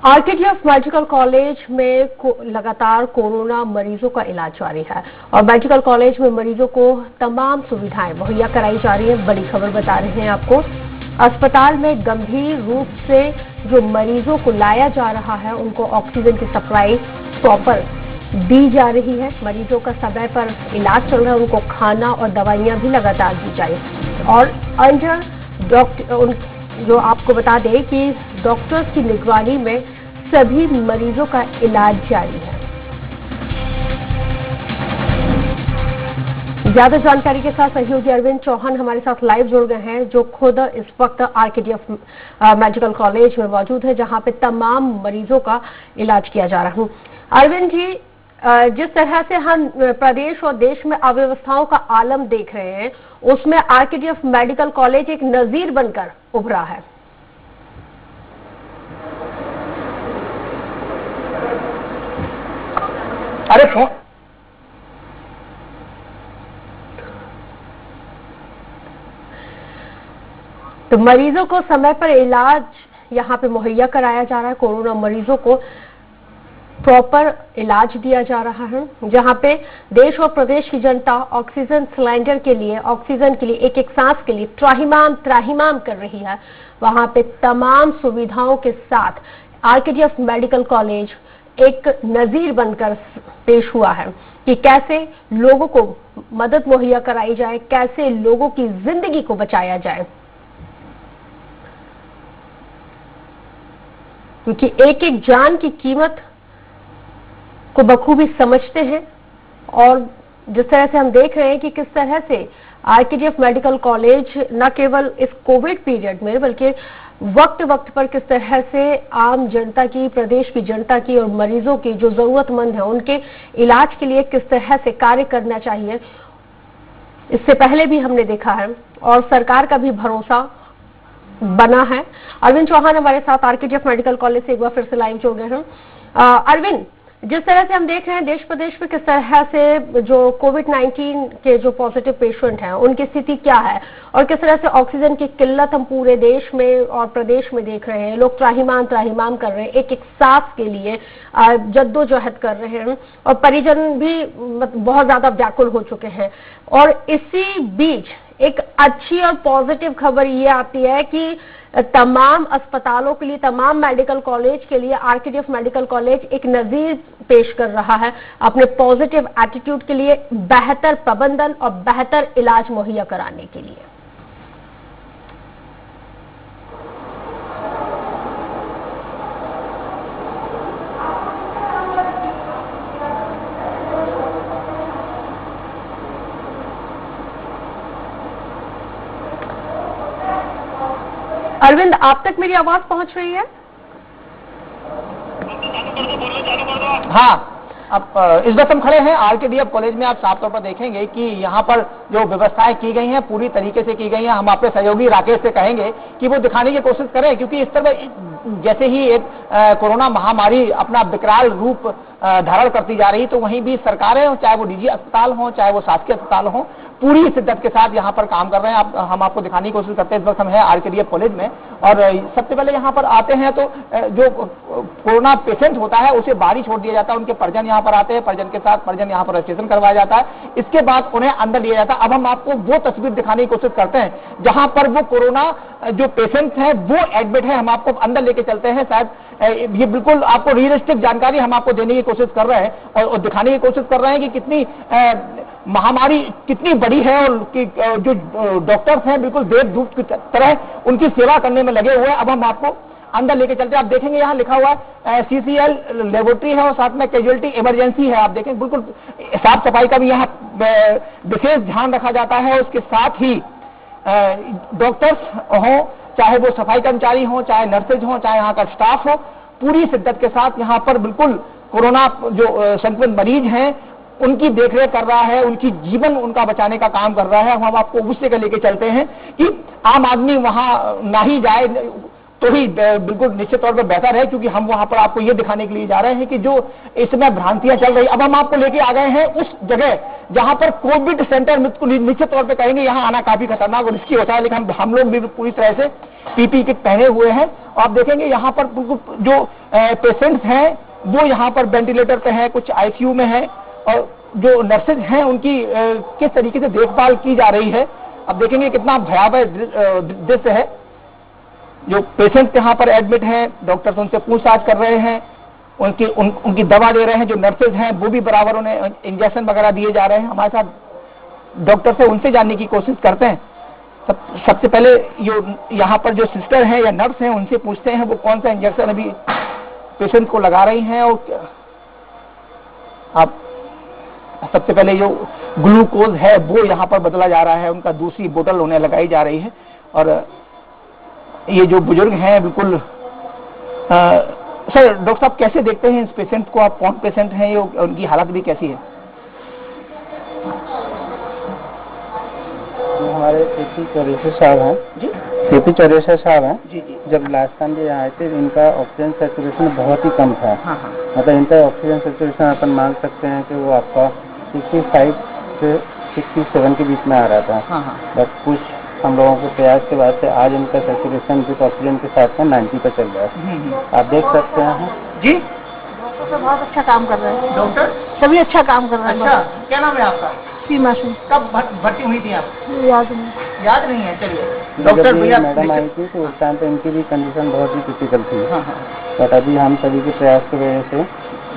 RKDF medical college में लगातार corona मरीजों का इलाज जारी है और मेडिकल कॉलेज में मरीजों को तमाम सुविधाएं मुहैया कराई जा रही हैं। बड़ी खबर बता रहे हैं आपको। अस्पताल में गंभीर रूप से जो मरीजों को लाया जा रहा है उनको ऑक्सीजन की सप्लाई प्रॉपर दी जा रही है। मरीजों का समय पर इलाज चल रहा है, उनको खाना और दवाइयां भी लगातार दी जा रही और अंडर डॉक्टर जो आपको बता दें कि डॉक्टर्स की निगरानी में सभी मरीजों का इलाज जारी है। ज्यादा जानकारी के साथ सहयोगी अरविंद चौहान हमारे साथ लाइव जुड़ गए हैं, जो खुद इस वक्त आरकेडीएफ मेडिकल कॉलेज में मौजूद है, जहां पे तमाम मरीजों का इलाज किया जा रहा है। अरविंद जी, जिस तरह से हम प्रदेश और देश में अव्यवस्थाओं का आलम देख रहे हैं, उसमें आरकेडीएफ मेडिकल कॉलेज एक नजीर बनकर उभरा है। अरे फोन तो मरीजों को समय पर इलाज यहां पे मुहैया कराया जा रहा है। कोरोना मरीजों को प्रॉपर इलाज दिया जा रहा है, जहां पे देश और प्रदेश की जनता ऑक्सीजन सिलेंडर के लिए, ऑक्सीजन के लिए, एक एक सांस के लिए त्राहिमाम कर रही है। वहां पे तमाम सुविधाओं के साथ आरकेडीएफ मेडिकल कॉलेज एक नजीर बनकर पेश हुआ है कि कैसे लोगों को मदद मुहैया कराई जाए, कैसे लोगों की जिंदगी को बचाया जाए, क्योंकि एक एक जान की कीमत को बखूबी समझते हैं। और जिस तरह से हम देख रहे हैं कि किस तरह से आरकेडीएफ मेडिकल कॉलेज न केवल इस कोविड पीरियड में बल्कि वक्त पर किस तरह से आम जनता की, प्रदेश की जनता की और मरीजों की जो जरूरतमंद है उनके इलाज के लिए किस तरह से कार्य करना चाहिए, इससे पहले भी हमने देखा है और सरकार का भी भरोसा बना है। अरविंद चौहान हमारे साथ आरकेडीएफ मेडिकल कॉलेज से एक बार फिर से लाइव जुड़ गए हैं। अरविंद, जिस तरह से हम देख रहे हैं देश प्रदेश में किस तरह से जो कोविड-19 के जो पॉजिटिव पेशेंट हैं उनकी स्थिति क्या है और किस तरह से ऑक्सीजन की किल्लत हम पूरे देश में और प्रदेश में देख रहे हैं। लोग त्राहिमाम कर रहे हैं, एक एक सांस के लिए जद्दोजहद कर रहे हैं और परिजन भी बहुत ज्यादा व्याकुल हो चुके हैं। और इसी बीच एक अच्छी और पॉजिटिव खबर ये आती है कि तमाम अस्पतालों के लिए, तमाम मेडिकल कॉलेज के लिए आरकेडीएफ मेडिकल कॉलेज एक नजीर पेश कर रहा है अपने पॉजिटिव एटीट्यूड के लिए, बेहतर प्रबंधन और बेहतर इलाज मुहैया कराने के लिए। अरविंद, आप तक मेरी आवाज पहुंच रही है? हाँ, अब इस वक्त हम खड़े हैं आरकेडीएफ कॉलेज में। आप साफ तौर पर देखेंगे कि यहाँ पर जो व्यवस्थाएं की गई हैं पूरी तरीके से की गई हैं। हम अपने सहयोगी राकेश से कहेंगे कि वो दिखाने की कोशिश करें, क्योंकि इस तरह जैसे ही एक कोरोना महामारी अपना विकराल रूप धारण करती जा रही, तो वहीं भी सरकारें, चाहे वो निजी अस्पताल हों चाहे वो शासकीय अस्पताल हों, पूरी शिद्दत के साथ यहाँ पर काम कर रहे हैं। हम आपको दिखाने की कोशिश करते हैं। इस वक्त हम हैं आरकेडीएफ कॉलेज में और सबसे पहले यहाँ पर आते हैं तो जो कोरोना पेशेंट होता है उसे बाहर ही छोड़ दिया जाता है। उनके परिजन यहाँ पर आते हैं, परिजन के साथ परिजन यहाँ पर रजिस्ट्रेशन करवाया जाता है, इसके बाद उन्हें अंदर लिया जाता है। अब हम आपको वो तस्वीर दिखाने की कोशिश करते हैं जहां पर वो कोरोना जो पेशेंट है वो एडमिट है। हम आपको अंदर लेके चलते हैं। शायद ये बिल्कुल आपको रियलिस्टिक जानकारी हम आपको देने की कोशिश कर रहे हैं और दिखाने की कोशिश कर रहे हैं कि कितनी महामारी कितनी बड़ी है और जो डॉक्टर्स हैं बिल्कुल देवदूत की तरह उनकी सेवा करने में लगे हुए हैं। अब हम आपको अंदर लेके चलते हैं। आप देखेंगे यहाँ लिखा हुआ है CCL लेबोरेटरी है और साथ में कैजुअलिटी इमरजेंसी है। आप देखें बिल्कुल साफ सफाई का भी यहाँ विशेष ध्यान रखा जाता है। उसके साथ ही डॉक्टर्स हों, चाहे वो सफाई कर्मचारी हों, चाहे नर्सेज हों, चाहे यहाँ का स्टाफ हो, पूरी शिद्दत के साथ यहाँ पर बिल्कुल कोरोना जो संक्रमित मरीज हैं उनकी देखरेख कर रहा है, उनकी जीवन उनका बचाने का काम कर रहा है। हम आपको उससे लेके चलते हैं कि आम आदमी वहां ना ही जाए तो ही बिल्कुल निश्चित तौर पर बेहतर है, क्योंकि हम वहां पर आपको ये दिखाने के लिए जा रहे हैं कि जो इस समय भ्रांतियां चल रही। अब हम आपको लेके आ गए हैं उस जगह जहां पर कोविड सेंटर निश्चित तौर पर कहेंगे यहाँ आना काफी खतरनाक और रिस्की होता है, लेकिन हम लोग भी पूरी तरह से पीपी किट पहने हुए हैं। और आप देखेंगे यहाँ पर जो पेशेंट्स हैं वो यहाँ पर वेंटिलेटर पे हैं, कुछ आईसीयू में हैं, और जो नर्सेज हैं उनकी किस तरीके से देखभाल की जा रही है। अब देखेंगे कितना भयावह दृश्य है। जो पेशेंट यहाँ पर एडमिट हैं, डॉक्टर्स उनसे पूछताछ कर रहे हैं, उनकी दवा दे रहे हैं। जो नर्सेज हैं वो भी बराबर उन्हें इंजेक्शन वगैरह दिए जा रहे हैं। हमारे साथ डॉक्टर से उनसे जानने की कोशिश करते हैं। सबसे पहले यहाँ पर जो सिस्टर हैं या नर्स हैं उनसे पूछते हैं वो कौन सा इंजेक्शन अभी पेशेंट को लगा रही हैं। और आप सबसे पहले जो ग्लूकोज है वो यहाँ पर बदला जा रहा है, उनका दूसरी बोतल उन्हें लगाई जा रही है। और ये जो बुजुर्ग हैं बिल्कुल सर, डॉक्टर साहब कैसे देखते हैं इस पेशेंट को? आप कौन पेशेंट हैं, ये उनकी हालत भी कैसी है? हमारे केपी चौरेशा साहब हैं जी, केपी चौरेशा साहब हैं जी जी। जब लास्ट टाइम ये आए थे इनका ऑक्सीजन सैचुरेशन बहुत ही कम था। हाँ हाँ। मतलब इनका ऑक्सीजन सैचुरेशन अपन मान सकते हैं कि वो आपका 65 से 67 के बीच में आ रहा था। हाँ हाँ। बट कुछ हम लोगों के प्रयास के बाद से आज इनका सैचुरेशन विद ऑक्सीजन के साथ में 90 पे चल रहा है। आप देख सकते हैं जी। डॉक्टर तो बहुत अच्छा काम कर रहे हैं। डॉक्टर सभी अच्छा काम कर रहे हैं। अच्छा, क्या नाम है आपका? सीमा सिंह। कब भर्ती हुई थी आप? याद नहीं। याद नहीं है। चलिए डॉक्टर भैया, मैडम आई थी तो उस टाइम पे इनकी भी कंडीशन बहुत ही क्रिटिकल थी। हाँ हाँ। बट अभी हम सभी के प्रयास की वजह से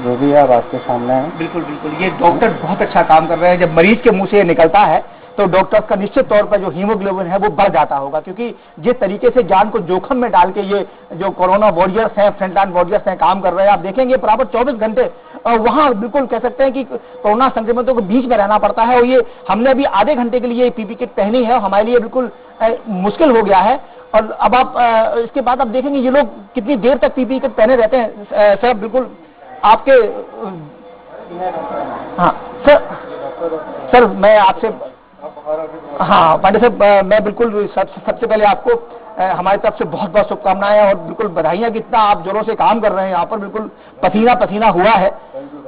जो भी है अब आपके सामने है। बिल्कुल बिल्कुल, ये डॉक्टर बहुत अच्छा काम कर रहे हैं। जब मरीज के मुंह से ये निकलता है तो डॉक्टर का निश्चित तौर पर जो हीमोग्लोबिन है वो बढ़ जाता होगा, क्योंकि जिस तरीके से जान को जोखिम में डाल के ये जो कोरोना वॉरियर्स हैं, फ्रंटलाइन वॉरियर्स हैं, काम कर रहे हैं। आप देखेंगे बराबर 24 घंटे वहां बिल्कुल कह सकते हैं कि कोरोना संक्रमितों के बीच में रहना पड़ता है। और ये हमने अभी आधे घंटे के लिए पीपी किट पहनी है, हमारे लिए बिल्कुल मुश्किल हो गया है। और अब आप इसके बाद आप देखेंगे ये लोग कितनी देर तक पीपी किट पहने रहते हैं। सर बिल्कुल आपके हाँ सर मैं आपसे हाँ पांडे साहब, मैं बिल्कुल सबसे पहले आपको हमारी तरफ से बहुत बहुत शुभकामनाएं और बिल्कुल बधाइयां कि इतना आप जोरों से काम कर रहे हैं यहाँ पर। बिल्कुल पसीना पसीना हुआ है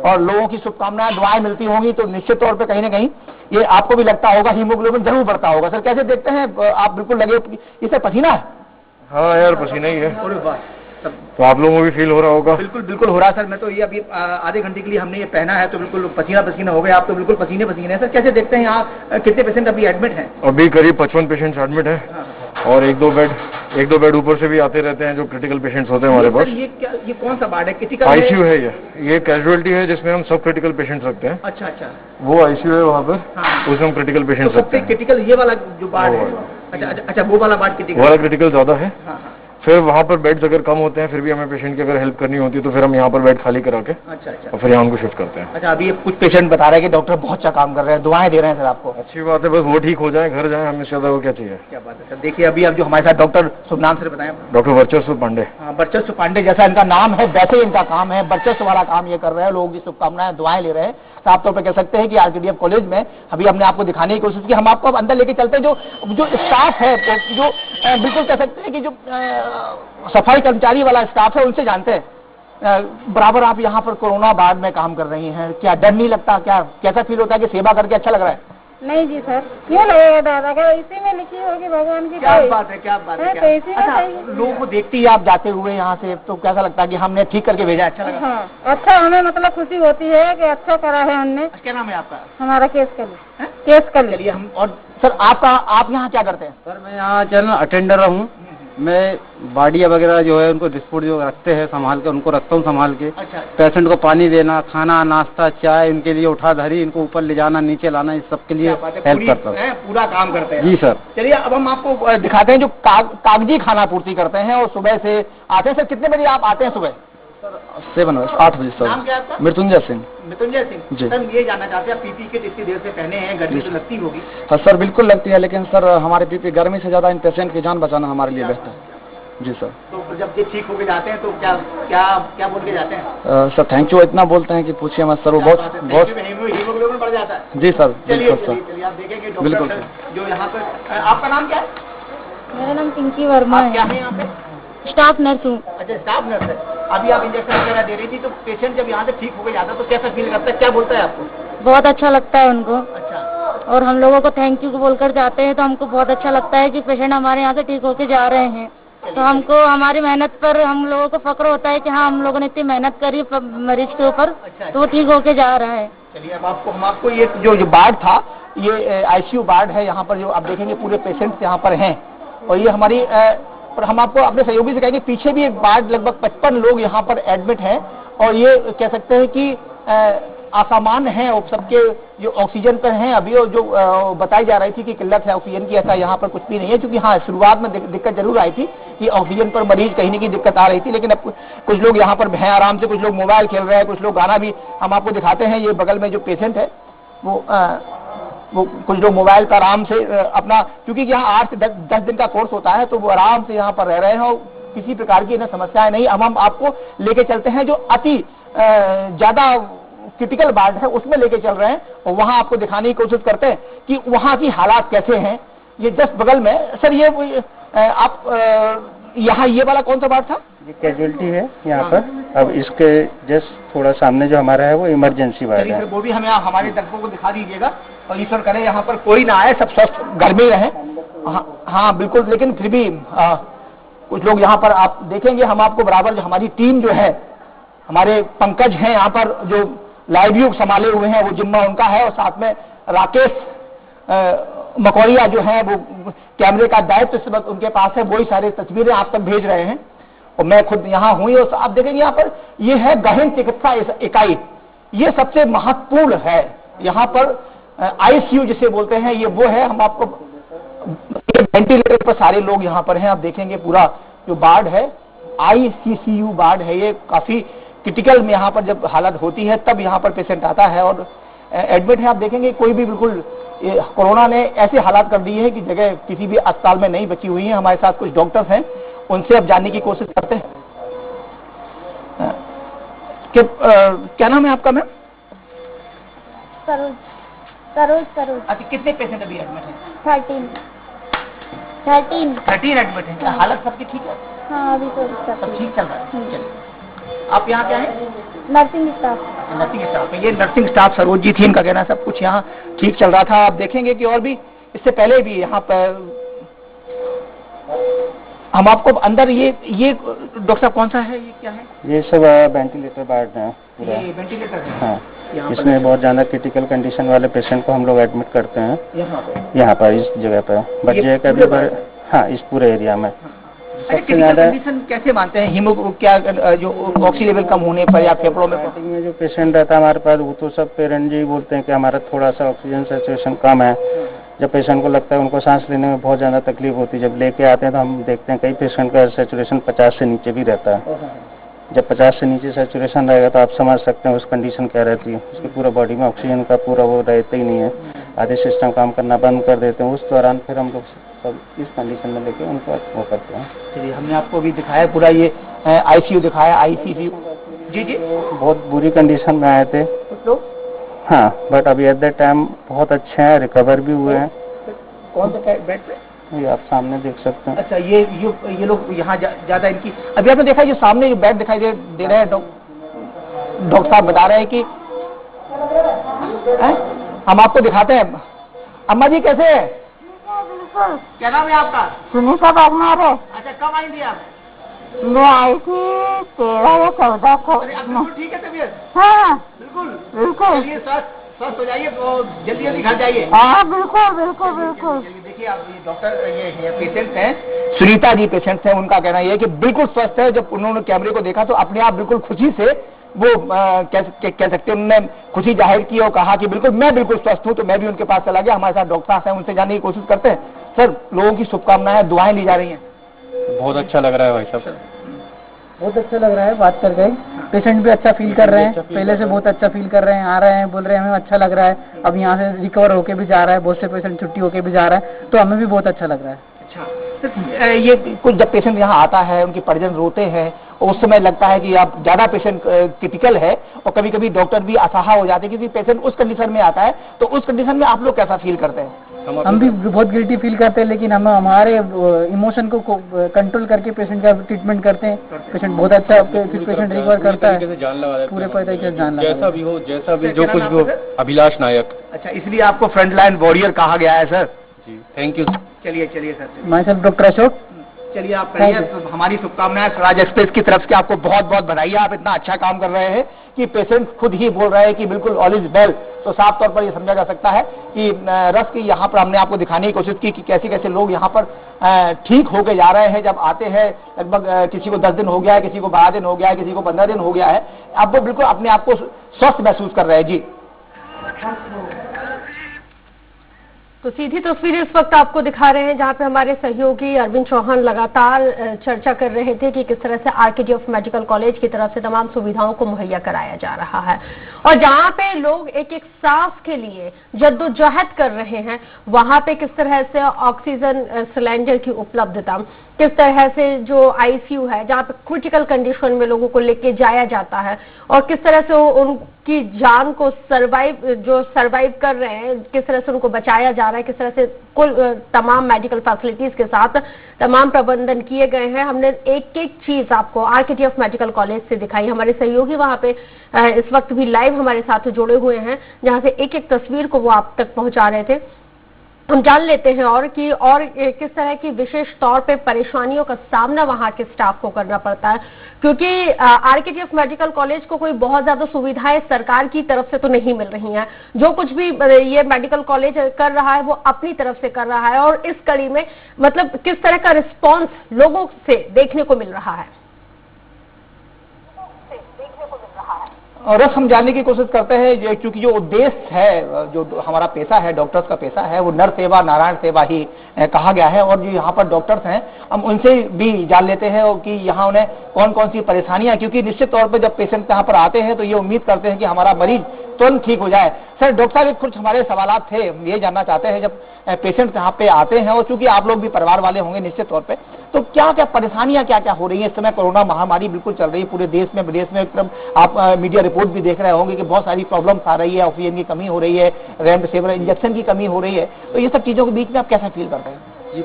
और लोगों की शुभकामनाएं दुआएं मिलती होंगी तो निश्चित तौर पे कहीं ना कहीं ये आपको भी लगता होगा हीमोग्लोबिन जरूर बढ़ता होगा। सर कैसे देखते हैं आप? बिल्कुल लगे इससे पसीना है? हाँ यार, पसीना ही है। तो आप लोगों को भी फील हो रहा होगा? बिल्कुल बिल्कुल हो रहा है सर। मैं तो ये अभी आधे घंटे के लिए हमने ये पहना है तो बिल्कुल पसीना पसीना हो गया। आप तो बिल्कुल पसीने पसीने हैं। सर कैसे देखते हैं यहाँ कितने पेशेंट अभी एडमिट हैं? अभी करीब 55 पेशेंट्स एडमिट हैं। हाँ। और एक दो बेड ऊपर से भी आते रहते हैं जो क्रिटिकल पेशेंट्स होते हैं हमारे पास। ये कौन सा वार्ड है? क्रिटिकल आईसीयू है ये कैजुअलिटी है जिसमें हम सब क्रिटिकल पेशेंट्स रखते हैं। अच्छा अच्छा, वो आईसीयू है वहाँ पर। हाँ। उसमें हम क्रिटिकल पेशेंट्स रखते हैं। क्रिटिकल ये वाला जो वार्ड है? अच्छा अच्छा, वो वाला वार्ड क्रिटिकल ज्यादा है। फिर वहाँ पर बेड्स अगर कम होते हैं फिर भी हमें पेशेंट की अगर हेल्प करनी होती है तो फिर हम यहाँ पर बेड खाली करा के अच्छा अच्छा और फिर यहाँ उनको शिफ्ट करते हैं। अच्छा, अभी कुछ पेशेंट बता रहे हैं कि डॉक्टर बहुत अच्छा काम कर रहे हैं, दुआएं दे रहे हैं सर आपको। अच्छी बात है, बस वो ठीक हो जाए, घर जाए, हमें ज्यादा वो क्या चाहिए। क्या बात है सर। देखिए अभी अब जो हमारे साथ डॉक्टर शुभ नाम से बताएं। डॉक्टर वर्चस्व पांडे। हाँ, वर्चस्व पांडे जैसा इनका नाम है वैसे ही इनका काम है, वर्चस्व वाला काम ये कर रहे हैं, लोगों की शुभकामनाएं दुआएं ले रहे हैं। साफ तौर पर कह सकते हैं कि आरकेडीएफ कॉलेज में अभी हमने आपको दिखाने की कोशिश की। हम आपको अब अंदर लेके चलते हैं। जो स्टाफ है जो बिल्कुल कह सकते हैं कि जो सफाई कर्मचारी वाला स्टाफ है उनसे जानते हैं। बराबर आप यहाँ पर कोरोना वार्ड में काम कर रही हैं, क्या डर नहीं लगता? क्या कैसा फील होता है कि सेवा करके अच्छा लग रहा है? नहीं जी सर, क्यों लगेगा दादा? क्या इसी में लिखी होगी भगवान की? क्या बात है, क्या बात है। तो इसी में अच्छा, लोगों को देखती ही आप जाते हुए यहाँ से तो कैसा लगता है कि हमने ठीक करके भेजा? अच्छा लगा? हाँ, अच्छा, हमें मतलब खुशी होती है कि अच्छा करा है हमने। क्या नाम है आपका? हमारा केस कर चलिए हम। और सर आप यहाँ क्या करते हैं? सर मैं यहाँ जनरल अटेंडर हूँ। मैं बाडिया वगैरह जो है उनको डिस्पोज जो रखते हैं संभाल के, उनको रखता हूँ संभाल के। अच्छा। पेशेंट को पानी देना, खाना, नाश्ता, चाय, इनके लिए उठा धरी, इनको ऊपर ले जाना, नीचे लाना, इस सब के लिए हेल्प करता हूँ। पूरा काम करते हैं जी सर। चलिए अब हम आपको दिखाते हैं जो कागजी खाना पूर्ति करते हैं और सुबह से आते हैं। सर कितने बजे आप आते हैं सुबह? 8 बजे सर। नाम क्या है आपका? मृत्युंजय सिंह। मृत्युंजय सिंह जी। सर ये जानना चाहते हैं पीपी किट इतनी देर से पहने हैं, गर्मी तो लगती होगी? हाँ सर, बिल्कुल लगती है, लेकिन सर हमारे पीपी गर्मी से ज्यादा इन पेशेंट की जान बचाना हमारे लिए बेहतर है। जी सर। तो जब ये ठीक होके जाते हैं तो क्या बोल के जाते हैं? सर थैंक यू इतना बोलते हैं कि पूछिए मत सर, वो बहुत हीमोग्लोबिन बढ़ जाता है। जी सर। चलिए आप देखेंगे डॉक्टर जो यहाँ पर। आपका नाम क्या है? मेरा नाम पिंकी वर्मा है। क्या है यहाँ पे? स्टाफ नर्स हूँ। अच्छा, स्टाफ नर्स है। अभी आप इंजेक्शन वगैरह दे रही थी, तो पेशेंट जब यहाँ से ठीक हो गया जाता तो कैसा फील करता है, क्या बोलता है आपको? बहुत अच्छा लगता है उनको, अच्छा, और हम लोगों को थैंक यू बोलकर जाते हैं तो हमको बहुत अच्छा लगता है कि पेशेंट हमारे यहाँ से ठीक होके जा रहे हैं। तो हमको हमारी मेहनत पर हम लोगों को फक्र होता है कि हाँ, हम लोगों ने इतनी मेहनत करी मरीज के ऊपर, तो वो ठीक होके जा रहा है। चलिए, अब हम आपको ये जो वार्ड था, ये आईसीयू वार्ड है। यहाँ पर जो आप देखेंगे पूरे पेशेंट्स यहाँ पर हैं, और ये हमारी और हम आपको अपने सहयोगी से कहेंगे, पीछे भी एक वार्ड लगभग 55 लोग यहाँ पर एडमिट हैं, और ये कह सकते हैं कि असामान्य है, और सबके जो ऑक्सीजन पर हैं अभी, और जो बताई जा रही थी कि किल्लत है ऑक्सीजन की, ऐसा यहाँ पर कुछ भी नहीं है। क्योंकि हाँ, शुरुआत में दिक्कत जरूर आई थी कि ऑक्सीजन पर मरीज कहीं न कहीं दिक्कत आ रही थी, लेकिन अब कुछ लोग यहाँ पर हैं आराम से, कुछ लोग मोबाइल खेल रहे हैं, कुछ लोग गाना भी हम आपको दिखाते हैं। ये बगल में जो पेशेंट है वो कुछ लोग मोबाइल पर आराम से अपना, क्योंकि यहाँ 8 से 10 दिन का कोर्स होता है, तो वो आराम से यहाँ पर रह रहे हैं और किसी प्रकार की समस्याएं नहीं। अब हम आपको लेके चलते हैं जो अति ज्यादा क्रिटिकल वार्ड है, उसमें लेके चल रहे हैं, और वहां आपको दिखाने की कोशिश करते हैं कि वहां की हालात कैसे हैं। ये जस्ट बगल में सर, ये आप यहाँ ये वाला कौन सा वार्ड था? ये कैजुअलिटी है यहाँ पर। अब इसके जस्ट थोड़ा सामने जो हमारा है वो इमरजेंसी वार्ड है। वो भी हमें हमारे दर्शकों को दिखा दीजिएगा, और ईश्वर करे यहाँ पर कोई ना आए, सब स्वस्थ घर में रहे। हाँ बिल्कुल, लेकिन फिर भी कुछ लोग यहाँ पर आप देखेंगे, हम आपको बराबर जो हमारी टीम जो है, हमारे पंकज हैं यहाँ पर जो लाइव व्यू संभाले हुए हैं, वो जिम्मा उनका है, और साथ में राकेश मकौड़िया जो है वो कैमरे का दायित्व इस वक्त उनके पास है, वही सारी तस्वीरें आप तक भेज रहे हैं, और मैं खुद यहाँ हुई। और आप देखेंगे यहाँ पर ये है गहन चिकित्सा इकाई, ये सबसे महत्वपूर्ण है यहाँ पर। आईसीयू जिसे बोलते हैं, ये वो है। हम आपको वेंटिलेटर पर सारे लोग यहाँ पर हैं, आप देखेंगे पूरा जो वार्ड है आईसीसीयू वार्ड है, ये काफी क्रिटिकल में यहाँ पर जब हालत होती है तब यहाँ पर पेशेंट आता है और एडमिट है। आप देखेंगे कोई भी बिल्कुल कोरोना ने ऐसे हालात कर दिए हैं कि जगह किसी भी अस्पताल में नहीं बची हुई है। हमारे साथ कुछ डॉक्टर्स हैं, उनसे अब जानने की कोशिश करते हैं कि क्या नाम है आपका मैम? सरोज सरोज सरोज। अच्छा, कितने पेशेंट अभी एडमिट हैं? 13 एडमिट हैं। हालत सबकी ठीक है? हाँ, अभी तो सब ठीक चल रहा है। चलिए, आप यहाँ क्या है? Nursing staff. नर्सिंग स्टाफ में ये नर्सिंग स्टाफ सरोज जी थी, इनका कहना सब कुछ यहाँ ठीक चल रहा था। आप देखेंगे कि और भी इससे पहले भी यहाँ पर हम आपको अंदर ये डॉक्टर साहब कौन सा है, ये क्या है? ये सब वेंटिलेटर वार्ड है पूरा। ये वेंटिलेटर है। हाँ, इसमें बहुत ज्यादा क्रिटिकल कंडीशन वाले पेशेंट को हम लोग एडमिट करते हैं यहाँ पर इस जगह पर। बच्चे का भी हाँ, इस पूरे एरिया में सबसे ज्यादा कंडीशन कैसे मानते हैं? हीमो क्या जो ऑक्सीजन लेवल कम होने पर या फेफड़ों में जो पेशेंट रहता है हमारे पास, वो तो सब पेरेंट जी बोलते हैं कि हमारा थोड़ा सा ऑक्सीजन सैचुरेशन कम है। जब पेशेंट को लगता है उनको सांस लेने में बहुत ज्यादा तकलीफ होती है, जब लेके आते हैं तो हम देखते हैं कई पेशेंट का सैचुरेशन 50 से नीचे भी रहता है। जब 50 से नीचे सैचुरेशन रहेगा तो आप समझ सकते हैं उस कंडीशन क्या रहती है। उसकी पूरा बॉडी में ऑक्सीजन का पूरा वो रहता ही नहीं है, आधे सिस्टम काम करना बंद कर देते हैं। उस दौरान फिर हम लोग सब इस कंडीशन में लेके उनको वो करते हैं। चलिए, हमने आपको भी दिखाया पूरा, ये आईसीयू दिखाया, आईसीसीयू। जी जी, बहुत बुरी कंडीशन में आए थे कुछ लोग। हाँ, बट अभी एट दैट टाइम बहुत अच्छे हैं, रिकवर भी हुए हैं। कौन सा बेड पे? ये आप सामने देख सकते हैं। अच्छा, ये लोग यहाँ ज्यादा इनकी, अभी आपने देखा जो सामने जो बेड दिखाई दे रहे हैं, डॉक्टर साहब बता रहे हैं कि हम आपको दिखाते हैं। अम्मा जी कैसे है? क्या नाम है आपका? सुनीता बागमार है। अच्छा, कब आई थी आप? मैं आई थी 13 या 14 को। अरे, आप बिल्कुल ठीक है तबीयत? हाँ बिल्कुल बिल्कुल। चलिए, स्वस्थ हो जाइए, तो जल्दी जल्दी घर जाइए। हाँ बिल्कुल बिल्कुल बिल्कुल। देखिए, आप ये डॉक्टर ये पेशेंट हैं, सुनीता जी पेशेंट हैं, उनका कहना ये है कि बिल्कुल स्वस्थ है। जब उन्होंने कैमरे को देखा तो अपने आप बिल्कुल खुशी से वो कह सकते हैं, उन्होंने खुशी जाहिर की और कहा कि बिल्कुल मैं बिल्कुल स्वस्थ हूँ। तो मैं भी उनके पास चला गया। हमारे साथ डॉक्टर साहब हैं, उनसे जानने की कोशिश करते हैं। सर, लोगों की शुभकामनाएं, दुआएं ली जा रही हैं। बहुत अच्छा लग रहा है भाई साहब, बहुत अच्छा लग रहा है। बात करके पेशेंट भी अच्छा फील कर रहे हैं, पहले से बहुत अच्छा फील कर रहे हैं। आ रहे हैं, बोल रहे हैं हमें अच्छा लग रहा है। अब यहाँ से रिकवर होके भी जा रहा है, बहुत से पेशेंट छुट्टी होके भी जा रहा है, तो हमें भी बहुत अच्छा लग रहा है। अच्छा, ये कुछ जब पेशेंट यहाँ आता है, उनके परिजन रोते हैं, उस समय लगता है कि अब ज्यादा पेशेंट क्रिटिकल है और कभी कभी डॉक्टर भी असहाय हो जाते हैं क्योंकि पेशेंट उस कंडीशन में आता है। तो उस कंडीशन में आप लोग कैसा फील करते हैं? हम भी बहुत गिल्टी फील करते हैं, लेकिन हम हमारे इमोशन को कंट्रोल करके पेशेंट का ट्रीटमेंट करते हैं। पेशेंट बहुत अच्छा, फिर पेशेंट रिकवर करता है, पूरे तरीके से जान लगा। जैसा भी हो, जैसा भी जो कुछ भी हो। अभिलाष नायक। अच्छा, इसलिए आपको फ्रंटलाइन वॉरियर कहा गया है सर। जी, थैंक यू। चलिए sir. Myself doctor Ashok. चलिए आप कहिए, हमारी शुभकामनाएं, स्वराज एक्सप्रेस की तरफ से आपको बहुत बहुत बधाई। आप इतना अच्छा काम कर रहे हैं कि पेशेंट खुद ही बोल रहे हैं कि बिल्कुल ऑल इज वेल। तो साफ तौर पर यह समझा जा सकता है कि रस की यहाँ पर हमने आपको दिखाने की कोशिश की कि कैसे कैसे लोग यहाँ पर ठीक होके जा रहे हैं। जब आते हैं लगभग किसी को 10 दिन हो गया है, किसी को 12 दिन हो गया है, किसी को 15 दिन हो गया है, अब वो बिल्कुल अपने आप को स्वस्थ महसूस कर रहे हैं। जी, तो सीधी तस्वीरें इस वक्त आपको दिखा रहे हैं जहां पे हमारे सहयोगी अरविंद चौहान लगातार चर्चा कर रहे थे कि किस तरह से आरकेजीएफ मेडिकल कॉलेज की तरफ से तमाम सुविधाओं को मुहैया कराया जा रहा है और जहां पे लोग एक एक सांस के लिए जद्दोजहद कर रहे हैं, वहां पे किस तरह से ऑक्सीजन सिलेंडर की उपलब्धता, किस तरह से जो आईसीयू है जहां पे क्रिटिकल कंडीशन में लोगों को लेके जाया जाता है और किस तरह से उनकी जान को सर्वाइव कर रहे हैं, किस तरह से उनको बचाया जा रहा है, किस तरह से कुल तमाम मेडिकल फैसिलिटीज के साथ तमाम प्रबंधन किए गए हैं। हमने एक एक चीज आपको आरकेजीएफ मेडिकल कॉलेज से दिखाई। हमारे सहयोगी वहां पे इस वक्त भी लाइव हमारे साथ जुड़े हुए हैं जहां से एक एक तस्वीर को वो आप तक पहुंचा रहे थे। हम जान लेते हैं और किस तरह की विशेष तौर पे परेशानियों का सामना वहां के स्टाफ को करना पड़ता है, क्योंकि आरकेजीएफ मेडिकल कॉलेज को कोई बहुत ज्यादा सुविधाएं सरकार की तरफ से तो नहीं मिल रही हैं। जो कुछ भी ये मेडिकल कॉलेज कर रहा है वो अपनी तरफ से कर रहा है और इस कड़ी में मतलब किस तरह का रिस्पॉन्स लोगों से देखने को मिल रहा है। और हम जानने की कोशिश करते हैं क्योंकि जो उद्देश्य है, जो हमारा पेशा है, डॉक्टर्स का पेशा है, वो नर सेवा नारायण सेवा ही कहा गया है। और जो यहाँ पर डॉक्टर्स हैं हम उनसे भी जान लेते हैं कि यहाँ उन्हें कौन कौन सी परेशानियां, क्योंकि निश्चित तौर पर जब पेशेंट यहाँ पर आते हैं तो ये उम्मीद करते हैं कि हमारा मरीज तुरंत ठीक हो जाए। सर, डॉक्टर साहब कुछ हमारे सवाल थे, ये जानना चाहते हैं जब पेशेंट यहाँ पे आते हैं और चूंकि आप लोग भी परिवार वाले होंगे निश्चित तौर पे, तो क्या क्या परेशानियां क्या क्या हो रही है इस समय? कोरोना महामारी बिल्कुल चल रही है पूरे देश में विदेश में, एकदम आप मीडिया रिपोर्ट भी देख रहे होंगे कि बहुत सारी प्रॉब्लम्स आ रही है, ऑक्सीजन की कमी हो रही है, रेमडेसिविर इंजेक्शन की कमी हो रही है। तो ये सब चीजों के बीच में आप कैसा फील करते हैं? जी,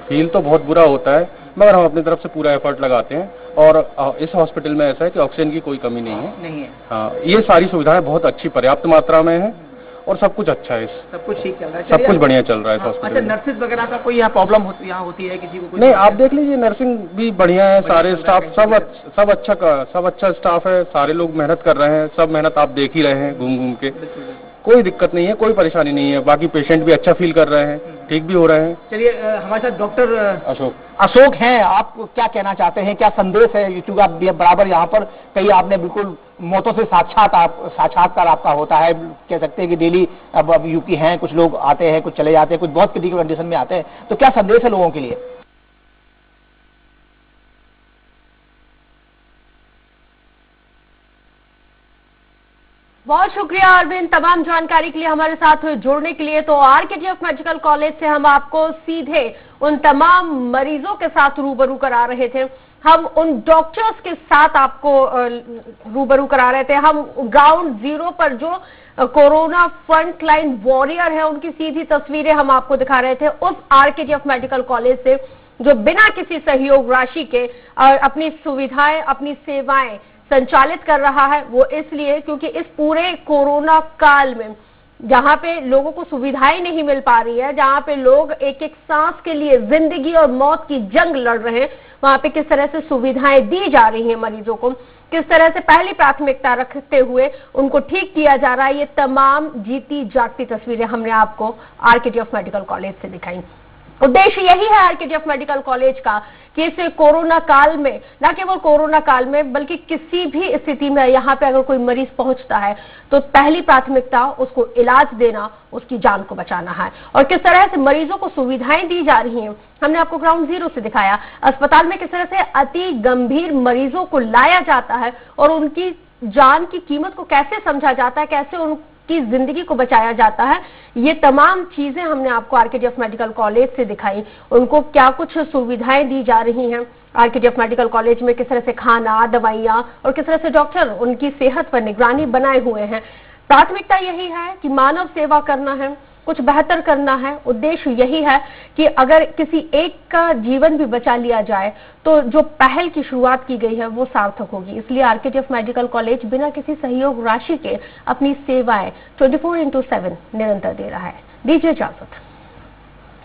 फील तो बहुत बुरा होता है, मगर हम अपनी तरफ से पूरा एफर्ट लगाते हैं और इस हॉस्पिटल में ऐसा है कि ऑक्सीजन की कोई कमी नहीं है। हाँ, ये सारी सुविधाएं बहुत अच्छी पर्याप्त मात्रा में है और सब कुछ अच्छा है। सब कुछ ठीक चल रहा है, सब कुछ बढ़िया चल रहा है हॉस्पिटल में। अच्छा, नर्सेज वगैरह का कोई यहाँ प्रॉब्लम यहाँ होती है किसी को? नहीं, आप देख लीजिए, नर्सिंग भी बढ़िया है, सारे स्टाफ सब अच्छा स्टाफ है, सारे लोग मेहनत कर रहे हैं, सब मेहनत आप देख ही रहे हैं घूम घूम के। कोई दिक्कत नहीं है, कोई परेशानी नहीं है। बाकी पेशेंट भी अच्छा फील कर रहे हैं, ठीक भी हो रहे हैं। चलिए, हमारे साथ डॉक्टर अशोक हैं, आप क्या कहना चाहते हैं, क्या संदेश है? क्योंकि आप बराबर यहाँ पर कई आपने बिल्कुल मौतों से साक्षात्कार आपका होता है, कह सकते हैं कि डेली अब यूपी हैं, कुछ लोग आते हैं, कुछ चले जाते हैं, कुछ बहुत क्रिटिकल कंडीशन में आते हैं, तो क्या संदेश है लोगों के लिए? बहुत शुक्रिया अरविंद तमाम जानकारी के लिए, हमारे साथ जुड़ने के लिए। तो आरकेजीएफ मेडिकल कॉलेज से हम आपको सीधे उन तमाम मरीजों के साथ रूबरू करा रहे थे, हम उन डॉक्टर्स के साथ आपको रूबरू करा रहे थे, हम ग्राउंड जीरो पर जो कोरोना फ्रंट लाइन वॉरियर है उनकी सीधी तस्वीरें हम आपको दिखा रहे थे उस आरकेजीएफ मेडिकल कॉलेज से, जो बिना किसी सहयोग राशि के अपनी सुविधाएं, अपनी सेवाएं संचालित कर रहा है। वो इसलिए क्योंकि इस पूरे कोरोना काल में जहां पे लोगों को सुविधाएं नहीं मिल पा रही है, जहां पे लोग एक एक सांस के लिए जिंदगी और मौत की जंग लड़ रहे हैं, वहां पे किस तरह से सुविधाएं दी जा रही हैं मरीजों को, किस तरह से पहली प्राथमिकता रखते हुए उनको ठीक किया जा रहा है, ये तमाम जीती जागती तस्वीरें हमने आपको आरकेजीएफ मेडिकल कॉलेज से दिखाई। उद्देश्य यही है आरकेजीएफ मेडिकल कॉलेज का कि इस कोरोना काल में, न केवल कोरोना काल में बल्कि किसी भी स्थिति में यहाँ पे अगर कोई मरीज पहुंचता है तो पहली प्राथमिकता उसको इलाज देना, उसकी जान को बचाना है। और किस तरह से मरीजों को सुविधाएं दी जा रही हैं हमने आपको ग्राउंड जीरो से दिखाया। अस्पताल में किस तरह से अति गंभीर मरीजों को लाया जाता है और उनकी जान की कीमत को कैसे समझा जाता है, कैसे की जिंदगी को बचाया जाता है। ये तमाम चीजें हमने आपको आरकेजीएफ मेडिकल कॉलेज से दिखाई। उनको क्या कुछ सुविधाएं दी जा रही हैं आरकेजीएफ मेडिकल कॉलेज में, किस तरह से खाना, दवाइयां और किस तरह से डॉक्टर उनकी सेहत पर निगरानी बनाए हुए हैं। प्राथमिकता यही है कि मानव सेवा करना है, कुछ बेहतर करना है। उद्देश्य यही है कि अगर किसी एक का जीवन भी बचा लिया जाए तो जो पहल की शुरुआत की गई है वो सार्थक होगी। इसलिए आरकेजीएफ मेडिकल कॉलेज बिना किसी सहयोग राशि के अपनी सेवाएं 24/7 निरंतर दे रहा है। दीजिए इजाजत।